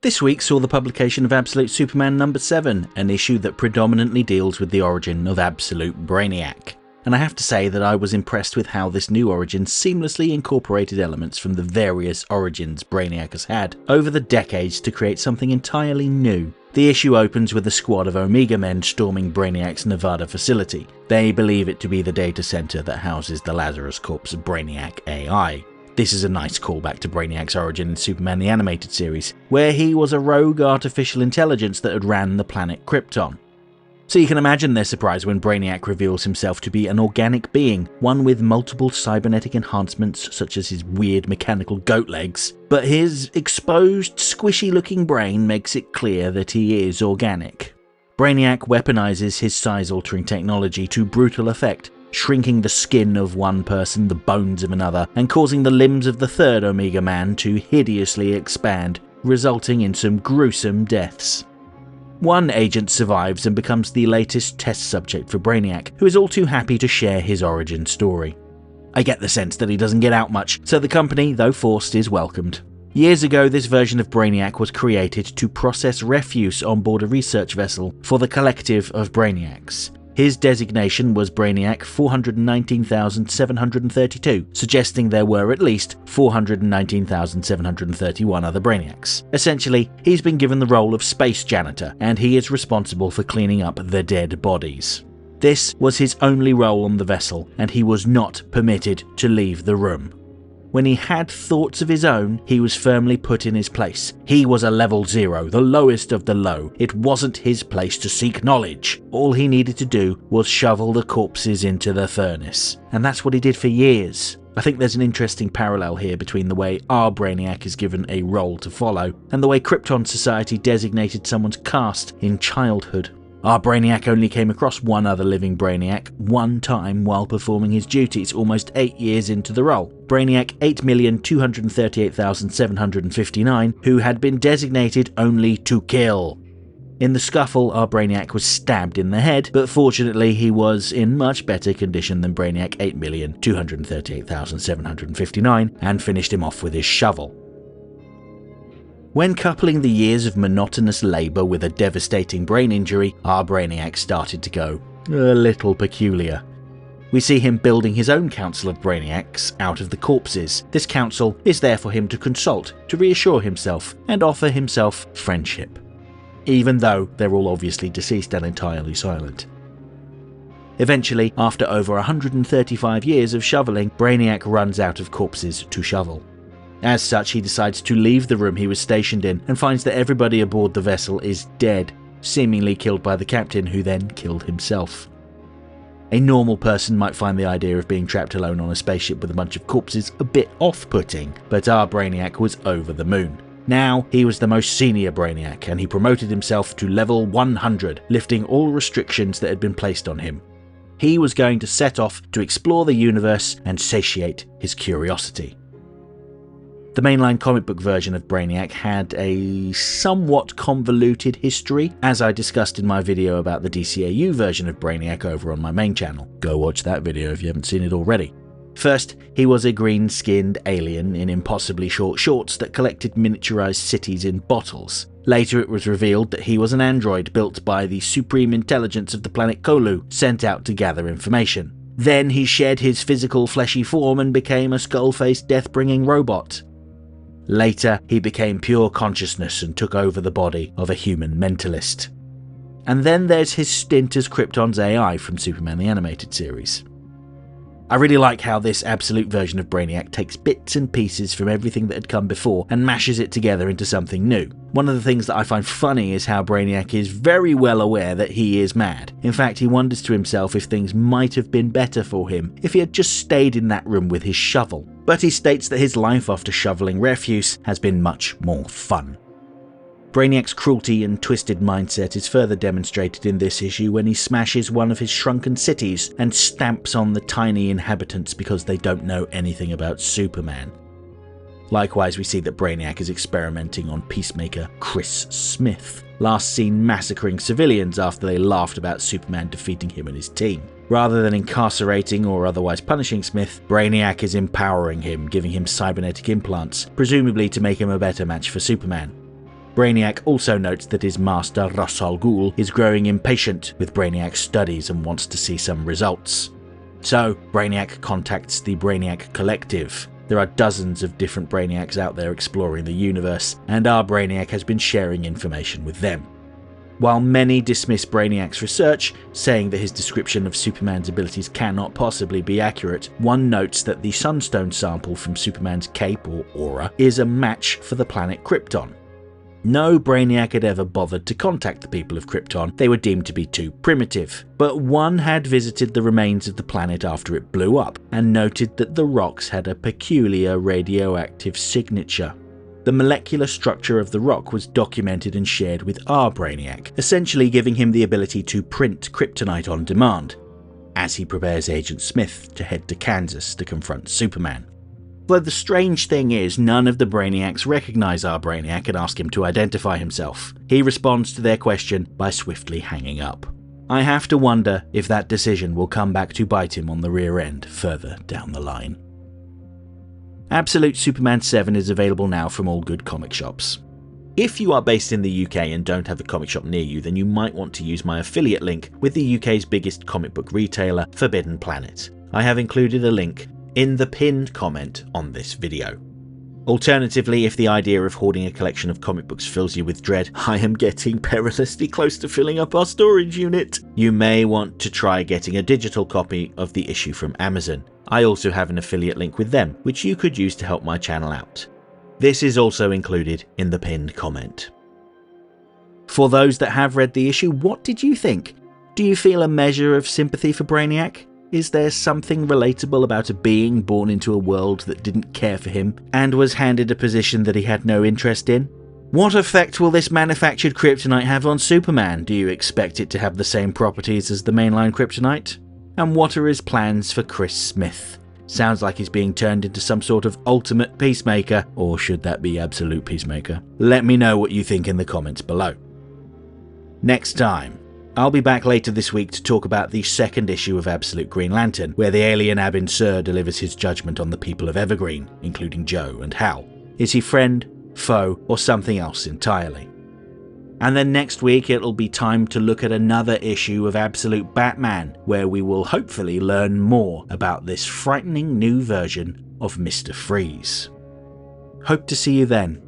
This week saw the publication of Absolute Superman number 7, an issue that predominantly deals with the origin of Absolute Brainiac. And I have to say that I was impressed with how this new origin seamlessly incorporated elements from the various origins Brainiac has had over the decades to create something entirely new. The issue opens with a squad of Omega men storming Brainiac's Nevada facility. They believe it to be the data center that houses the Lazarus Corp's Brainiac AI. This is a nice callback to Brainiac's origin in Superman the Animated Series, where he was a rogue artificial intelligence that had ran the planet Krypton. So you can imagine their surprise when Brainiac reveals himself to be an organic being, one with multiple cybernetic enhancements such as his weird mechanical goat legs, but his exposed, squishy-looking brain makes it clear that he is organic. Brainiac weaponizes his size-altering technology to brutal effect, shrinking the skin of one person, the bones of another, and causing the limbs of the third Omega Man to hideously expand, resulting in some gruesome deaths. One agent survives and becomes the latest test subject for Brainiac, who is all too happy to share his origin story. I get the sense that he doesn't get out much, so the company, though forced, is welcomed. Years ago, this version of Brainiac was created to process refuse on board a research vessel for the collective of Brainiacs. His designation was Brainiac 419,732, suggesting there were at least 419,731 other Brainiacs. Essentially, he's been given the role of space janitor, and he is responsible for cleaning up the dead bodies. This was his only role on the vessel, and he was not permitted to leave the room. When he had thoughts of his own, he was firmly put in his place. He was a level 0, the lowest of the low. It wasn't his place to seek knowledge. All he needed to do was shovel the corpses into the furnace. And that's what he did for years. I think there's an interesting parallel here between the way our Brainiac is given a role to follow, and the way Krypton society designated someone's caste in childhood. Our Brainiac only came across one other living Brainiac one time while performing his duties almost 8 years into the role. Brainiac 8,238,759, who had been designated only to kill. In the scuffle, our Brainiac was stabbed in the head, but fortunately he was in much better condition than Brainiac 8,238,759 and finished him off with his shovel. When coupling the years of monotonous labour with a devastating brain injury, our Brainiac started to go a little peculiar. We see him building his own council of Brainiacs out of the corpses. This council is there for him to consult, to reassure himself, and offer himself friendship. Even though they're all obviously deceased and entirely silent. Eventually, after over 135 years of shoveling, Brainiac runs out of corpses to shovel. As such, he decides to leave the room he was stationed in and finds that everybody aboard the vessel is dead, seemingly killed by the captain, who then killed himself. A normal person might find the idea of being trapped alone on a spaceship with a bunch of corpses a bit off-putting, but our Brainiac was over the moon. Now, he was the most senior Brainiac, and he promoted himself to level 100, lifting all restrictions that had been placed on him. He was going to set off to explore the universe and satiate his curiosity. The mainline comic book version of Brainiac had a somewhat convoluted history, as I discussed in my video about the DCAU version of Brainiac over on my main channel. Go watch that video if you haven't seen it already. First, he was a green-skinned alien in impossibly short shorts that collected miniaturized cities in bottles. Later it was revealed that he was an android built by the supreme intelligence of the planet Kolu, sent out to gather information. Then he shed his physical fleshy form and became a skull-faced death-bringing robot. Later, he became pure consciousness and took over the body of a human mentalist. And then there's his stint as Krypton's AI from Superman the Animated Series. I really like how this absolute version of Brainiac takes bits and pieces from everything that had come before and mashes it together into something new. One of the things that I find funny is how Brainiac is very well aware that he is mad. In fact, he wonders to himself if things might have been better for him if he had just stayed in that room with his shovel. But he states that his life after shoveling refuse has been much more fun. Brainiac's cruelty and twisted mindset is further demonstrated in this issue when he smashes one of his shrunken cities and stamps on the tiny inhabitants because they don't know anything about Superman. Likewise, we see that Brainiac is experimenting on peacemaker Chris Smith, last seen massacring civilians after they laughed about Superman defeating him and his team. Rather than incarcerating or otherwise punishing Smith, Brainiac is empowering him, giving him cybernetic implants, presumably to make him a better match for Superman. Brainiac also notes that his master Ra's al Ghul is growing impatient with Brainiac's studies and wants to see some results. So, Brainiac contacts the Brainiac Collective. There are dozens of different Brainiacs out there exploring the universe, and our Brainiac has been sharing information with them. While many dismiss Brainiac's research, saying that his description of Superman's abilities cannot possibly be accurate, one notes that the Sunstone sample from Superman's cape or aura is a match for the planet Krypton. No Brainiac had ever bothered to contact the people of Krypton, they were deemed to be too primitive, but one had visited the remains of the planet after it blew up and noted that the rocks had a peculiar radioactive signature. The molecular structure of the rock was documented and shared with our Brainiac, essentially giving him the ability to print kryptonite on demand, as he prepares Agent Smith to head to Kansas to confront Superman. But the strange thing is, none of the Brainiacs recognize our Brainiac and ask him to identify himself. He responds to their question by swiftly hanging up. I have to wonder if that decision will come back to bite him on the rear end further down the line. Absolute Superman 7 is available now from all good comic shops. If you are based in the UK and don't have a comic shop near you, then you might want to use my affiliate link with the UK's biggest comic book retailer, Forbidden Planet. I have included a link in the pinned comment on this video. Alternatively, if the idea of hoarding a collection of comic books fills you with dread, I am getting perilously close to filling up our storage unit. You may want to try getting a digital copy of the issue from Amazon. I also have an affiliate link with them, which you could use to help my channel out. This is also included in the pinned comment. For those that have read the issue, what did you think? Do you feel a measure of sympathy for Brainiac? Is there something relatable about a being born into a world that didn't care for him and was handed a position that he had no interest in? What effect will this manufactured kryptonite have on Superman? Do you expect it to have the same properties as the mainline kryptonite? And what are his plans for Chris Smith? Sounds like he's being turned into some sort of ultimate peacemaker, or should that be absolute peacemaker? Let me know what you think in the comments below. Next time, I'll be back later this week to talk about the second issue of Absolute Green Lantern, where the alien Abin Sur delivers his judgment on the people of Evergreen, including Joe and Hal. Is he friend, foe, or something else entirely? And then next week it'll be time to look at another issue of Absolute Batman, where we will hopefully learn more about this frightening new version of Mr. Freeze. Hope to see you then.